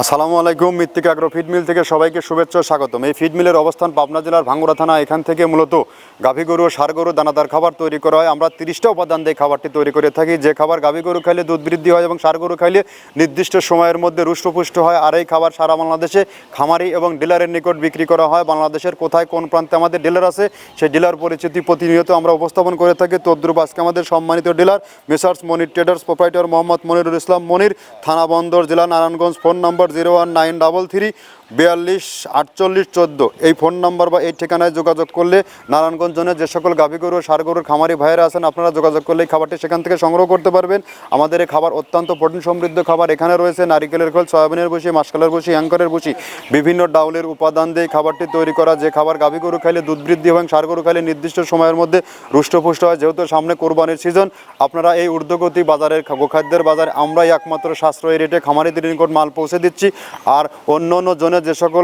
আসসালামু আলাইকুম। মৃত্তিকা অ্যাগ্রো ফিড মিল থেকে সবাইকে শুভেচ্ছা ও স্বাগতম। এই ফিড মিলের অবস্থান পাবনা জেলার ভাঙ্গুড়া থানা। এখান থেকে মূলত গাভী গরু ও ষাঁড় গরু দানাদার খাবার তৈরি করা হয়। আমরা 30টা উপাদান দিয়ে খাবারটি তৈরি করে থাকি। যে খাবার গাভী গরু খাইলে দুধ বৃদ্ধি হয় এবং ষাঁড় গরু খাইলে নির্দিষ্ট সময়ের মধ্যে রুষ্টপুষ্ট হয়। আর এই খাবার সারা বাংলাদেশে খামারি এবং ডিলারের নিকট বিক্রি করা হয়। বাংলাদেশের কোথায় কোন প্রান্তে আমাদের ডিলার আছে সেই ডিলার পরিচিতি প্রতিনিয়ত আমরা উপস্থাপন করে থাকি। তদ্রুপ আজকে আমাদের সম্মানিত ডিলার মেসার্স মনির ট্রেডার্স প্রোপ্রাইটর মোহাম্মদ মনিরুল ইসলাম মনির, থানা বন্দর, জেলা নারায়ণগঞ্জ। ফোন নম্বর 01933 42 48 14। এই ফোন নাম্বার বা এই ঠিকানায় যোগাযোগ করলে নারায়ণগঞ্জ জোনে যে সকল গাভী গরু ষাঁড় গরুর খামারি ভাইয়েরা আছেন আপনারা যোগাযোগ করলে এই খাবারটি সেখান থেকে সংগ্রহ করতে পারবেন। আমাদের এই খাবার অত্যন্ত প্রোটিন সমৃদ্ধ খাবার। এখানে রয়েছে নারিকেলের খোল, সয়াবিনের ভুসি, মাসকালের ভুসি, অ্যাঙ্করের ভুসি, বিভিন্ন ডাউলের উপাদান দিয়ে খাবারটি তৈরি করা। যে খাবার গাভী গরু খাইলে দুধ বৃদ্ধি এবং ষাঁড় গরু খাইলে নির্দিষ্ট সময়ের মধ্যে রুষ্টপুষ্ট হয়। যেহেতু সামনে কোরবানির সিজন, আপনারা এই ঊর্ধ্বগতি বাজারের গোখাদ্যের বাজার আমরাই একমাত্র সাশ্রয়ী রেটে খামারিদের নিকট মাল পৌঁছে দিচ্ছি। আর অন্য অন্য জোনে যে সকল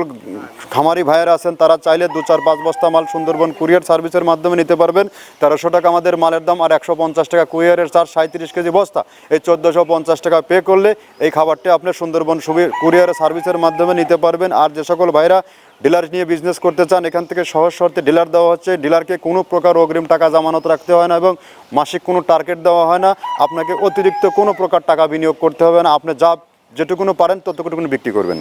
খামারি ভাইয়েরা আছেন তারা চাইলে 2-4-5 বস্তা মাল সুন্দরবন কুরিয়ার সার্ভিসের মাধ্যমে নিতে পারবেন। 1300 টাকা আমাদের মালের দাম, আর 150 টাকা কুরিয়ারের চার্জ। 37 কেজি বস্তা এই 1450 টাকা পে করলে এই খাবারটি আপনি সুন্দরবন কুরিয়ার সার্ভিসের মাধ্যমে নিতে পারবেন। আর যে সকল ভাইরা ডিলার নিয়ে বিজনেস করতে চান, এখান থেকে সহজ শর্তে ডিলার দেওয়া হচ্ছে। ডিলারকে কোনো প্রকার অগ্রিম টাকা জামানত রাখতে হয় না এবং মাসিক কোনো টার্গেট দেওয়া হয় না। আপনাকে অতিরিক্ত কোনো প্রকার টাকা বিনিয়োগ করতে হবে না। আপনি যেটুকুনো পারেন ততটুকুনি বিক্রি করবেন।